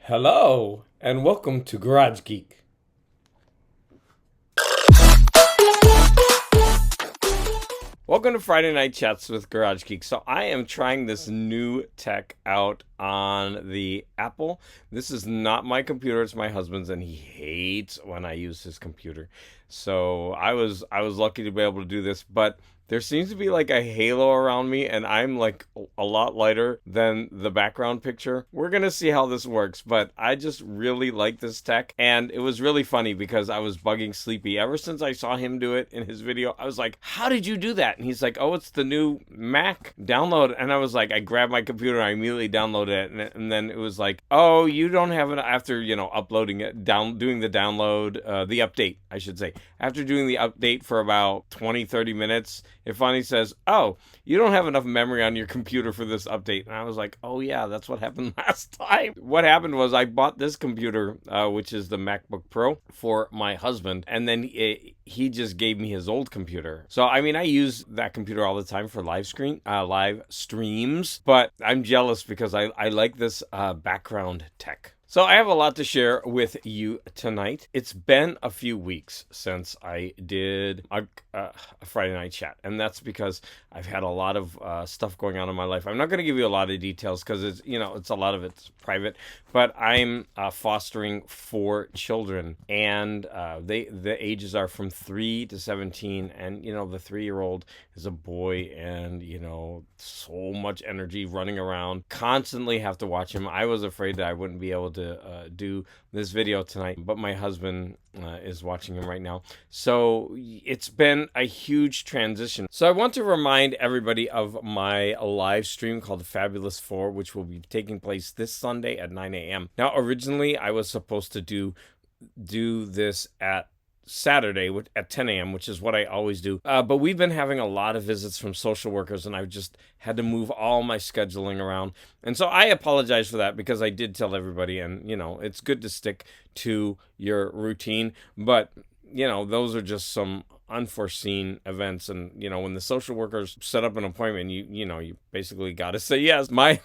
Hello, and welcome to Garage Geek. Welcome to Friday Night Chats with Garage Geek. So I am trying this new tech out on the Apple. This is not my computer, it's my husband's, and he hates when I use his computer. So I was lucky to be able to do this, but there seems to be like a halo around me, and I'm like a lot lighter than the background picture. We're gonna see how this works, but I just really like this tech, and it was really funny because I was bugging Sleepy. Ever since I saw him do it in his video, I was like, how did you do that? And he's like, oh, it's the new Mac download. And I was like, I grabbed my computer and I immediately downloaded it, and then it was like, oh, you don't have it after, uploading it, doing the download, the update, I should say. After doing the update for about 20-30 minutes, it finally says, oh, you don't have enough memory on your computer for this update. And I was like, oh yeah, that's what happened last time. What happened was I bought this computer, which is the MacBook Pro, for my husband, and then he just gave me his old computer. So I mean, I use that computer all the time for live streams, but I'm jealous because I like this background tech. So I have a lot to share with you tonight. It's been a few weeks since I did a Friday night chat, and that's because I've had a lot of stuff going on in my life. I'm not going to give you a lot of details because it's a lot of it's private, but I'm fostering 4 children, and the ages are from 3 to 17, and the 3-year-old is a boy, and so much energy running around. Constantly have to watch him. I was afraid that I wouldn't be able to do this video tonight, but my husband is watching him right now. So it's been a huge transition. So I want to remind everybody of my live stream called the Fabulous 4, which will be taking place this Sunday at 9 a.m. Now, originally I was supposed to do this at Saturday at 10 a.m., which is what I always do. But we've been having a lot of visits from social workers, and I've just had to move all my scheduling around. And so I apologize for that because I did tell everybody, and, it's good to stick to your routine. But, those are just some unforeseen events, and when the social workers set up an appointment, you basically got to say yes. My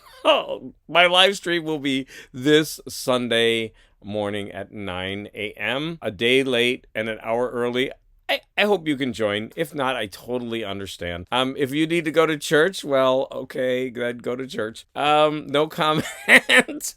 live stream will be this Sunday morning at 9 a.m. a day late and an hour early. I hope you can join. If not, I totally understand. If you need to go to church, well, okay, then go to church. No comment.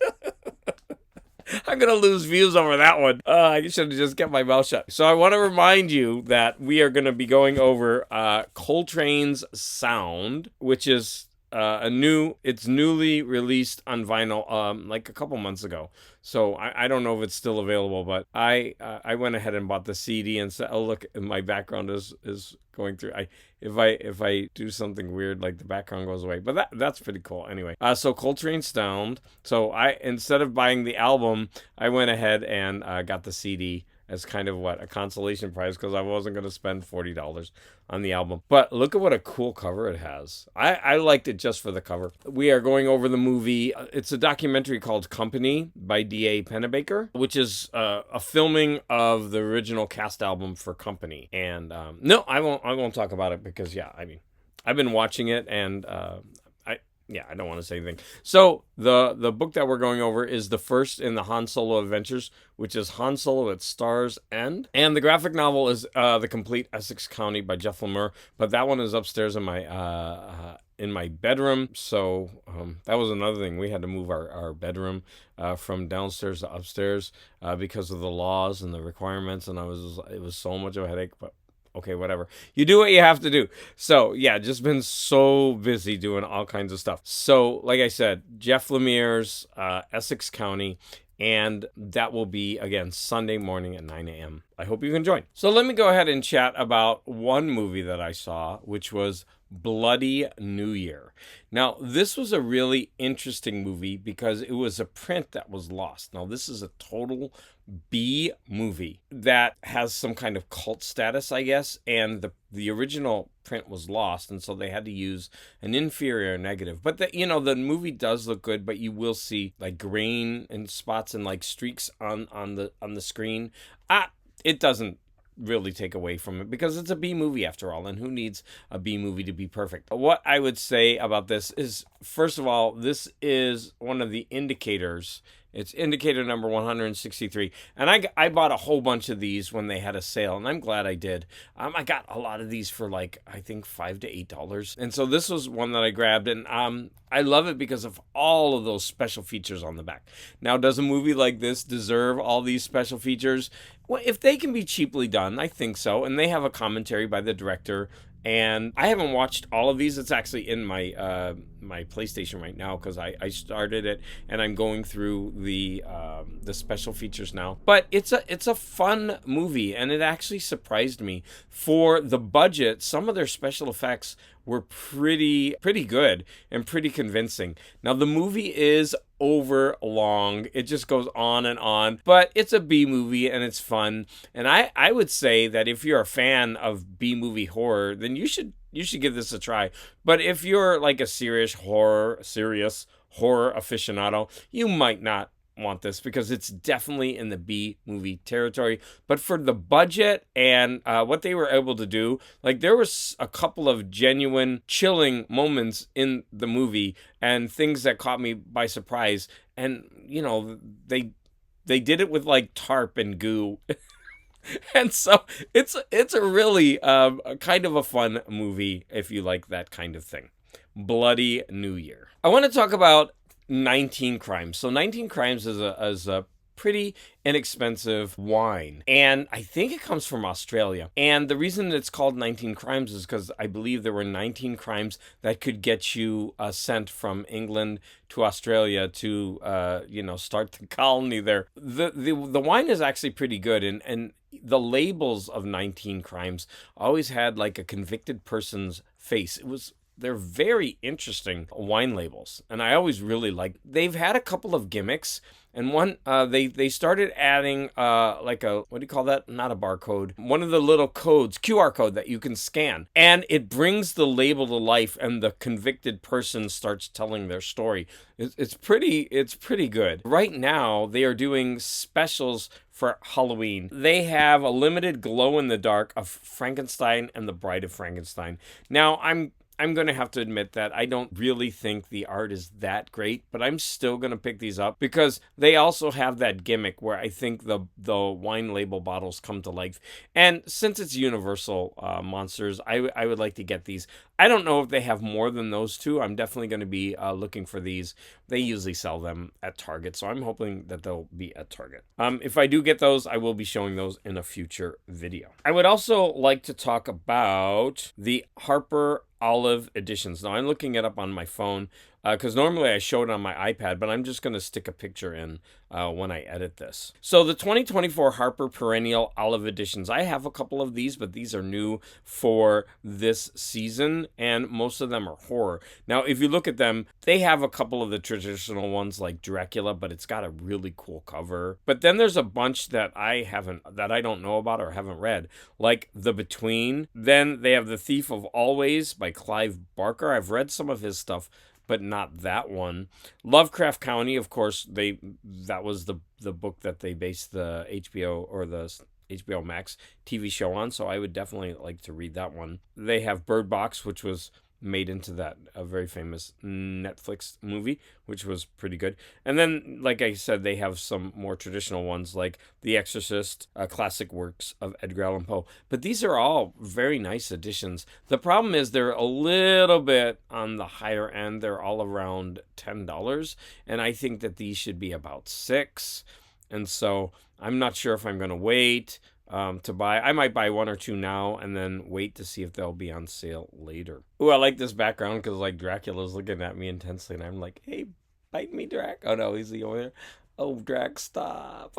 I'm going to lose views over that one. I should have just kept my mouth shut. So I want to remind you that we are going to be going over Coltrane's Sound, which is it's newly released on vinyl like a couple months ago. So I don't know if it's still available, but I went ahead and bought the CD and said, oh, look, my background is going through. If I do something weird, like the background goes away, but that's pretty cool anyway. So Coltrane Sound. So instead of buying the album, I went ahead and got the CD as kind of a consolation prize, because I wasn't going to spend $40 on the album. But look at what a cool cover it has. I liked it just for the cover. We are going over the movie. It's a documentary called Company by D.A. Pennebaker, which is a filming of the original cast album for Company. And no, I won't talk about it because, I've been watching it, and I don't want to say anything. So the book that we're going over is the first in the Han Solo adventures, which is Han Solo at Star's End. And the graphic novel is The Complete Essex County by Jeff Lemire, but that one is upstairs in my bedroom. So that was another thing. We had to move our bedroom from downstairs to upstairs because of the laws and the requirements, and it was so much of a headache, but okay, whatever. You do what you have to do. So, yeah, just been so busy doing all kinds of stuff. So, like I said, Jeff Lemire's Essex County, and that will be, again, Sunday morning at 9 a.m. I hope you can join. So let me go ahead and chat about one movie that I saw, which was Bloody New Year. Now, this was a really interesting movie because it was a print that was lost. Now, this is a total B movie that has some kind of cult status, I guess, and the original print was lost, and so they had to use an inferior negative. But the movie does look good, but you will see like grain and spots and like streaks on the screen. It doesn't really take away from it because it's a B movie after all, and who needs a B movie to be perfect? What I would say about this is, first of all, this is one of the indicators It's indicator number 163. And I bought a whole bunch of these when they had a sale, and I'm glad I did. I got a lot of these for like, I think $5 to $8. And so this was one that I grabbed, and I love it because of all of those special features on the back. Now, does a movie like this deserve all these special features? Well, if they can be cheaply done, I think so. And they have a commentary by the director. And I haven't watched all of these. It's actually in my my PlayStation right now because I started it and I'm going through the special features now. But it's a fun movie, and it actually surprised me for the budget. Some of their special effects were pretty good and pretty convincing. Now the movie is over long. It just goes on, but it's a B movie and it's fun. And I would say that if you're a fan of B movie horror, then you should give this a try. But if you're like a serious horror aficionado, you might not want this because it's definitely in the B movie territory. But for the budget and what they were able to do, like there was a couple of genuine chilling moments in the movie and things that caught me by surprise. And you know, they did it with like tarp and goo. And so it's a really kind of a fun movie if you like that kind of thing. Bloody New Year. I want to talk about 19 Crimes. So 19 Crimes is a pretty inexpensive wine, and I think it comes from Australia. And the reason it's called 19 Crimes is because I believe there were 19 crimes that could get you sent from England to Australia to start the colony there. The wine is actually pretty good, and the labels of 19 Crimes always had like a convicted person's face. They're very interesting wine labels, and I always really like. They've had a couple of gimmicks, and one they started adding like a, what do you call that? Not a barcode. One of the little codes, QR code that you can scan, and it brings the label to life, and the convicted person starts telling their story. It's pretty good. Right now, they are doing specials for Halloween. They have a limited glow in the dark of Frankenstein and the Bride of Frankenstein. Now, I'm going to have to admit that I don't really think the art is that great, but I'm still going to pick these up because they also have that gimmick where I think the wine label bottles come to life. And since it's Universal Monsters, I would like to get these. I don't know if they have more than those two. I'm definitely going to be looking for these. They usually sell them at Target, so I'm hoping that they'll be at Target. If I do get those, I will be showing those in a future video. I would also like to talk about the Harper Olive editions. Now I'm looking it up on my phone because normally I show it on my iPad, but I'm just going to stick a picture in when I edit this. So the 2024 Harper Perennial Olive editions, I have a couple of these, but these are new for this season, and most of them are horror. Now, if you look at them, they have a couple of the traditional ones like Dracula, but it's got a really cool cover. But then there's a bunch that I don't know about or haven't read, like The Between. Then they have The Thief of Always by Clive Barker. I've read some of his stuff, but not that one. Lovecraft County, of course, that was the book that they based the HBO or the HBO Max TV show on, so I would definitely like to read that one. They have Bird Box, which was made into a very famous Netflix movie, which was pretty good. And then, like I said, they have some more traditional ones like The Exorcist, classic works of Edgar Allan Poe. But these are all very nice additions. The problem is they're a little bit on the higher end. They're all around $10, and I think that these should be about $6. And so I'm not sure if I'm going to wait to buy. I might buy one or two now and then wait to see if they'll be on sale later. Ooh, I like this background because like Dracula's looking at me intensely and I'm like, hey, bite me, Drac. Oh no, he's over there. Oh, Drac, stop.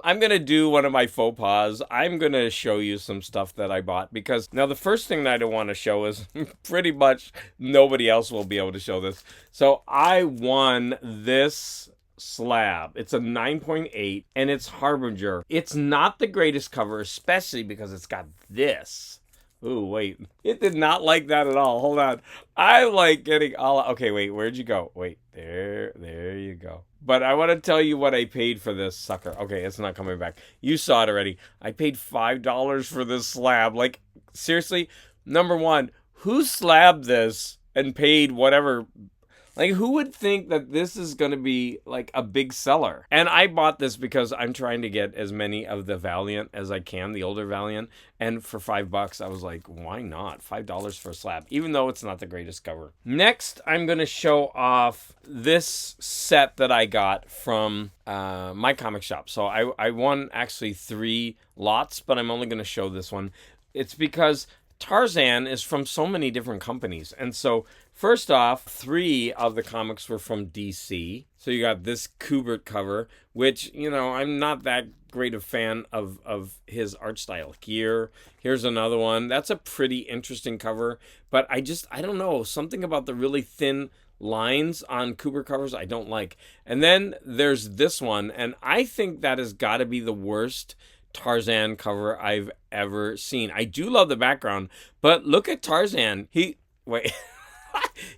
I'm going to do one of my faux pas. I'm going to show you some stuff that I bought because now the first thing that I want to show is pretty much nobody else will be able to show this. So I won this slab. It's a 9.8 and it's Harbinger. It's not the greatest cover, especially because it's got this. Ooh, wait. It did not like that at all. Hold on. I like getting all... Okay, wait. Where'd you go? Wait. There you go. But I want to tell you what I paid for this sucker. Okay, it's not coming back. You saw it already. I paid $5 for this slab. Like, seriously, number one, who slabbed this and paid whatever... Like, who would think that this is going to be like a big seller? And I bought this because I'm trying to get as many of the Valiant as I can, the older Valiant. And for $5, I was like, why not? $5 for a slab, even though it's not the greatest cover. Next, I'm going to show off this set that I got from my comic shop. So I won actually 3 lots, but I'm only going to show this one. It's because Tarzan is from so many different companies. And so, first off, 3 of the comics were from DC. So you got this Kubert cover, which, you know, I'm not that great a fan of his art style. Here's another one. That's a pretty interesting cover. But I don't know, something about the really thin lines on Kubert covers I don't like. And then there's this one, and I think that has got to be the worst Tarzan cover I've ever seen. I do love the background, but look at Tarzan. He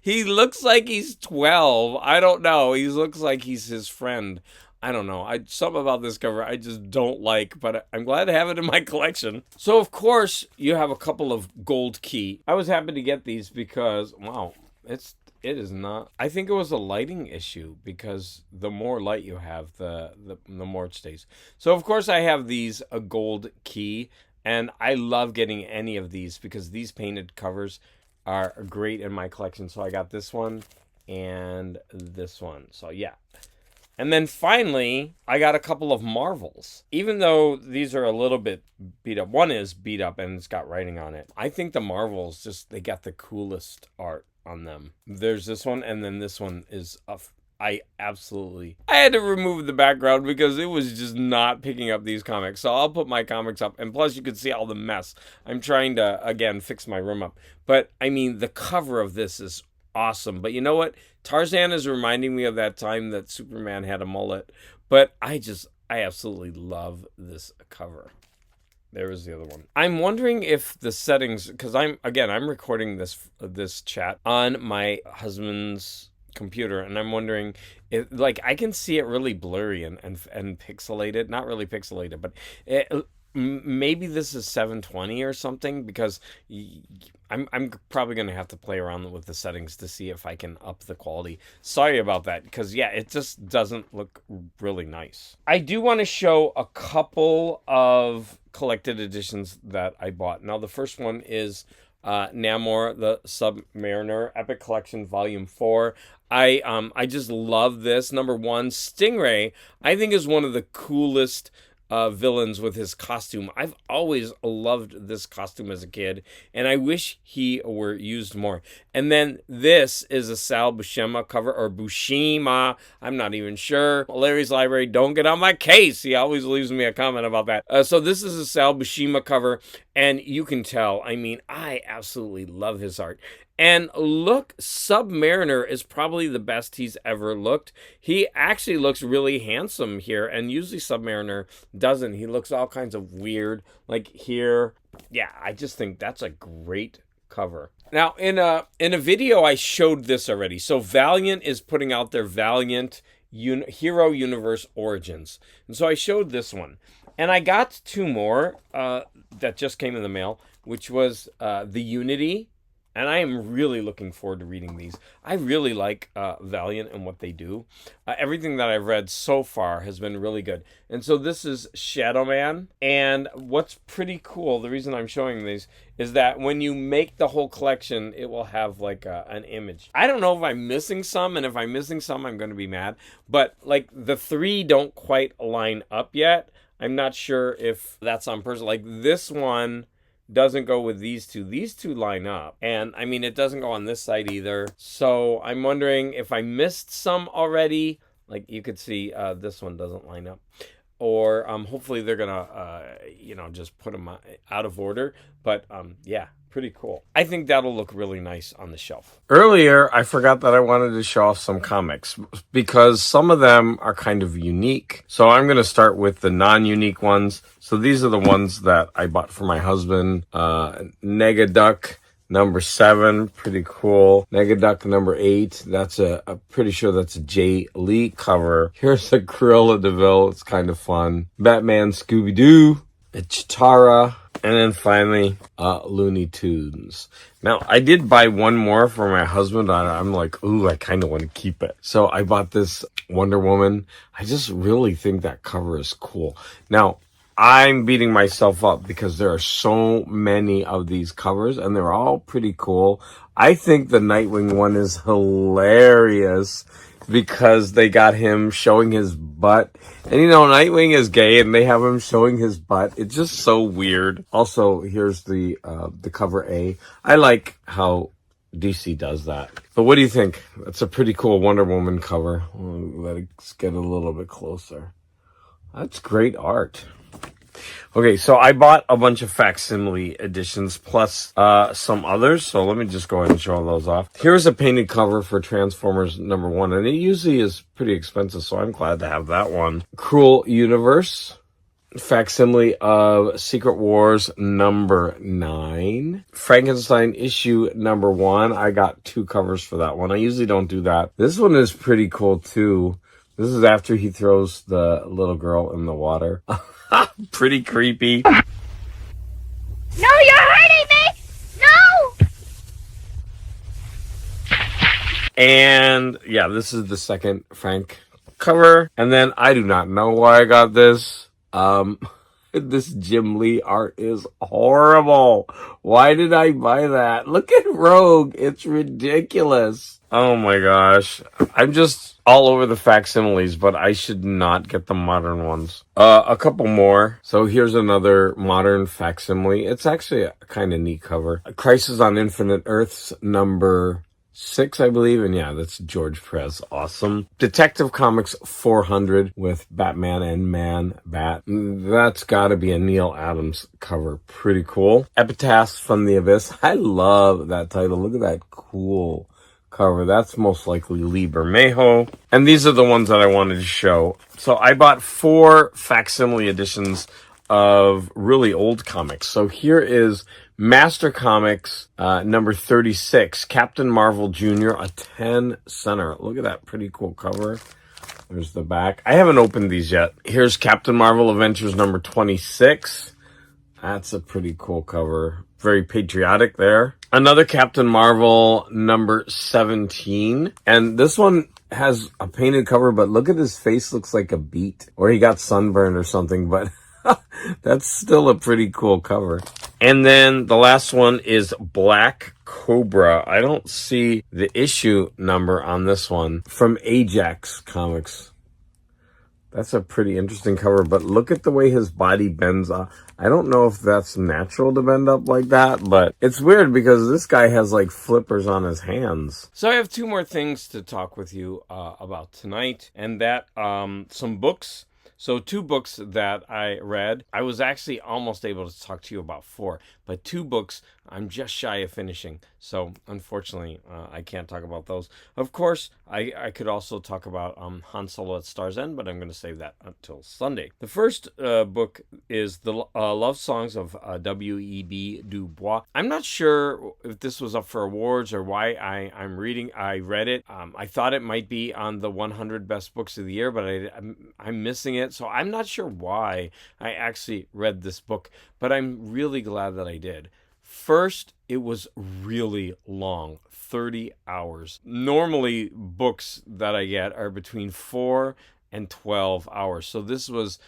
looks like he's 12. I don't know. He looks like he's his friend. I don't know. Something about this cover I just don't like, but I'm glad to have it in my collection. So of course you have a couple of gold key. I was happy to get these because wow, it is not. I think it was a lighting issue because the more light you have, the more it stays. So of course I have these a gold key, and I love getting any of these because these painted covers are great in my collection. So I got this one and this one. So yeah. And then finally, I got a couple of Marvels. Even though these are a little bit beat up. One is beat up and it's got writing on it. I think the Marvels they got the coolest art on them. There's this one, and then this one is I had to remove the background because it was just not picking up these comics. So I'll put my comics up, and plus you can see all the mess. I'm trying to, again, fix my room up. But, I mean, the cover of this is awesome. But you know what? Tarzan is reminding me of that time that Superman had a mullet. But I absolutely love this cover. There was the other one. I'm wondering if the settings, because I'm recording this chat on my husband's computer, and I'm wondering if, like, I can see it really blurry and pixelated. Not really pixelated, but maybe this is 720 or something, because I'm probably going to have to play around with the settings to see if I can up the quality. Sorry about that, because yeah, it just doesn't look really nice. I do want to show a couple of collected editions that I bought. Now the first one is Namor the Submariner Epic Collection Volume 4. I just love this. Number 1, Stingray, I think is one of the coolest villains with his costume. I've always loved this costume as a kid, and I wish he were used more. And then this is a Sal Buscema cover, or Buscema, I'm not even sure. Larry's Library, don't get on my case. He always leaves me a comment about that. So this is a Sal Buscema cover, and you can tell, I mean, I absolutely love his art. And look, Submariner is probably the best he's ever looked. He actually looks really handsome here, and usually Submariner doesn't. He looks all kinds of weird, like here. Yeah, I just think that's a great cover. Now, in a video, I showed this already. So Valiant is putting out their Valiant Hero Universe Origins. And so I showed this one. And I got 2 more that just came in the mail, which was the Unity. And I am really looking forward to reading these. I really like Valiant and what they do. Everything that I've read so far has been really good. And so this is Shadow Man. And what's pretty cool, the reason I'm showing these, is that when you make the whole collection, it will have like an image. I don't know if I'm missing some, and if I'm missing some, I'm going to be mad. But like the 3 don't quite line up yet. I'm not sure if that's on purpose. Like this one doesn't go with these 2. These 2 line up. And I mean, it doesn't go on this side either. So I'm wondering if I missed some already. Like you could see this one doesn't line up. Or hopefully they're going to, just put them out of order. But yeah, pretty cool. I think that'll look really nice on the shelf. Earlier, I forgot that I wanted to show off some comics because some of them are kind of unique. So I'm going to start with the non-unique ones. So these are the ones that I bought for my husband. Negaduck number 7, pretty cool. Negaduck number 8, that's I'm pretty sure that's a Jay Lee cover. Here's a Cruella de Vil, it's kind of fun. Batman Scooby-Doo, a Chitara, And then finally, Looney Tunes. Now, I did buy one more for my husband. I'm like, ooh, I kind of want to keep it. So I bought this Wonder Woman. I just really think that cover is cool. Now, I'm beating myself up because there are so many of these covers and they're all pretty cool. I think the Nightwing one is hilarious because they got him showing his butt. And Nightwing is gay and they have him showing his butt. It's just so weird. Also, here's the cover A. I like how DC does that. But what do you think? That's a pretty cool Wonder Woman cover. Let's get a little bit closer. That's great art. Okay, so I bought a bunch of facsimile editions plus some others. So let me just go ahead and show those off. Here's a painted cover for Transformers #1, and it usually is pretty expensive, so I'm glad to have that one. Cruel Universe facsimile of Secret Wars #9. Frankenstein issue #1. I got 2 covers for that one. I usually don't do that. This one is pretty cool too. This is after he throws the little girl in the water. Pretty creepy. No, you're hurting me! No! And yeah, this is the second Frank cover. And then I do not know why I got this. This Jim Lee art is horrible. Why did I buy that? Look at Rogue. It's ridiculous. Oh my gosh. I'm just all over the facsimiles, but I should not get the modern ones. A couple more. So here's another modern facsimile. It's actually a kind of neat cover. Crisis on Infinite Earths #6, I believe. And yeah, that's George Perez. Awesome. Detective Comics 400 with Batman and Man-Bat. That's gotta be a Neil Adams cover. Pretty cool. Epitaphs from the Abyss. I love that title. Look at that cool cover. That's most likely Lee Bermejo. And these are the ones that I wanted to show. So I bought 4 facsimile editions of really old comics. So here is Master Comics #36, Captain Marvel Jr., a 10 center. Look at that pretty cool cover. There's the back. I haven't opened these yet. Here's Captain Marvel Adventures #26. That's a pretty cool cover. Very patriotic there. Another Captain Marvel #17. And this one has a painted cover, but look at his face, looks like a beet. Or he got sunburned or something, but that's still a pretty cool cover. And then the last one is Black Cobra. I don't see the issue number on this one. From Ajax Comics. That's a pretty interesting cover, but look at the way his body bends up. I don't know if that's natural to bend up like that, but it's weird because this guy has like flippers on his hands. So I have 2 more things to talk with you about tonight, and that some books. So 2 books that I read. I was actually almost able to talk to you about 4, but 2 books I'm just shy of finishing. So unfortunately, I can't talk about those. Of course, I could also talk about Han Solo at Star's End, but I'm going to save that until Sunday. The first book is the Love Songs of W.E.B. Du Bois. I'm not sure if this was up for awards or why I read it. I thought it might be on the 100 best books of the year, but I'm missing it. So I'm not sure why I actually read this book, but I'm really glad that I did. First, it was really long, 30 hours. Normally, books that I get are between 4 and 12 hours. So this was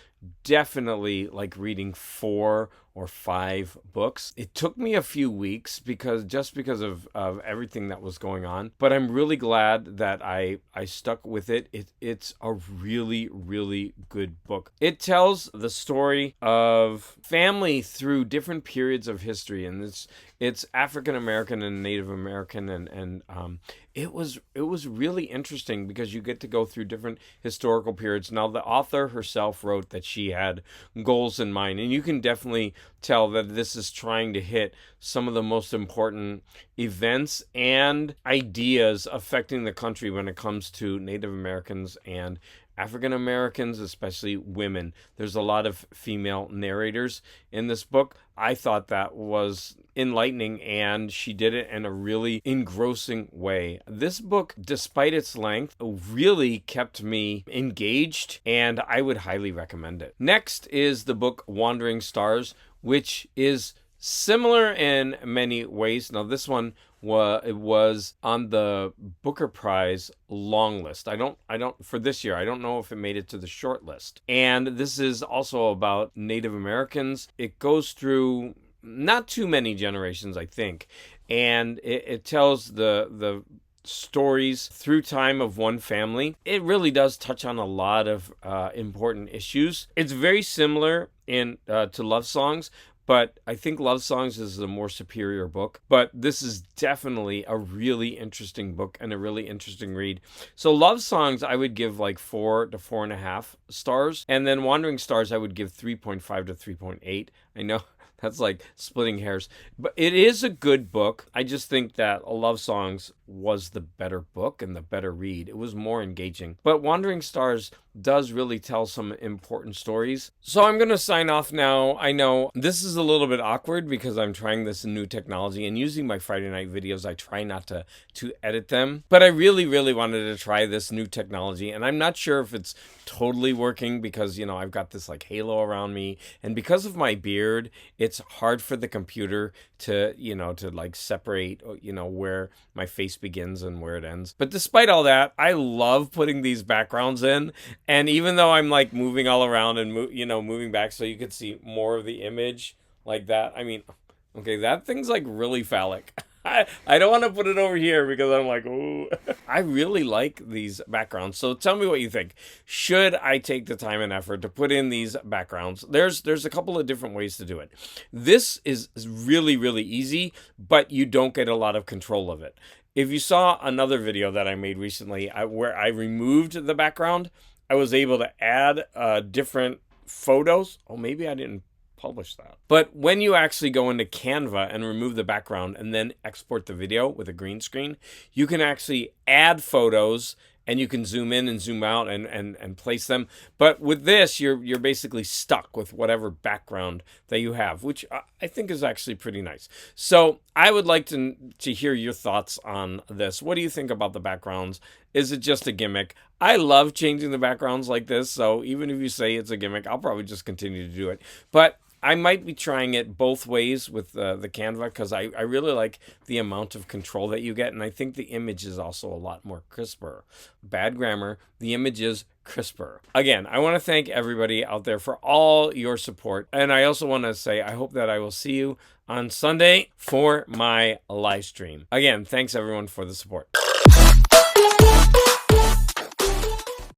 definitely like reading 4 or 5 books. It took me a few weeks because of everything that was going on, but I'm really glad that I stuck with it. It's a really, really good book. It tells the story of family through different periods of history, and it's African American and Native American, and it was really interesting because you get to go through different historical periods. Now, the author herself wrote that she had goals in mind, and you can definitely tell that this is trying to hit some of the most important events and ideas affecting the country when it comes to Native Americans and African Americans, especially women. There's a lot of female narrators in this book. I thought that was enlightening, and she did it in a really engrossing way. This book, despite its length, really kept me engaged, and I would highly recommend it. Next is the book Wandering Stars, which is similar in many ways. Now, this one was on the Booker Prize long list. I don't for this year. I don't know if it made it to the short list. And this is also about Native Americans. It goes through not too many generations, I think, and it tells the stories through time of one family. It really does touch on a lot of important issues. It's very similar in to Love Songs, but I think Love Songs is a more superior book. But this is definitely a really interesting book and a really interesting read. So Love Songs, I would give like 4 to 4.5 stars. And then Wandering Stars, I would give 3.5 to 3.8. I know that's like splitting hairs. But it is a good book. I just think that Love Songs was the better book and the better read. It was more engaging. But Wandering Stars does really tell some important stories. So I'm going to sign off now. I know this is a little bit awkward because I'm trying this new technology, and using my Friday night videos, I try not to edit them. But I really, really wanted to try this new technology, and I'm not sure if it's totally working because, I've got this like halo around me, and because of my beard, it's hard for the computer to, to like separate, where my face begins and where it ends. But despite all that, I love putting these backgrounds in. And even though I'm like moving all around and moving back so you could see more of the image like that. I mean, okay, that thing's like really phallic. I don't want to put it over here because I'm like, ooh. I really like these backgrounds. So tell me what you think. Should I take the time and effort to put in these backgrounds? There's a couple of different ways to do it. This is really, really easy, but you don't get a lot of control of it. If you saw another video that I made recently where I removed the background, I was able to add different photos. Oh, maybe I didn't publish that. But when you actually go into Canva and remove the background and then export the video with a green screen, you can actually add photos and you can zoom in and zoom out and place them. But with this, you're basically stuck with whatever background that you have, which I think is actually pretty nice. So I would like to hear your thoughts on this. What do you think about the backgrounds? Is it just a gimmick? I love changing the backgrounds like this, so even if you say it's a gimmick, I'll probably just continue to do it. But I might be trying it both ways with the Canva because I really like the amount of control that you get, and I think the image is also a lot more crisper. Bad grammar, the image is crisper. Again, I want to thank everybody out there for all your support, and I also want to say I hope that I will see you on Sunday for my live stream. Again, thanks everyone for the support.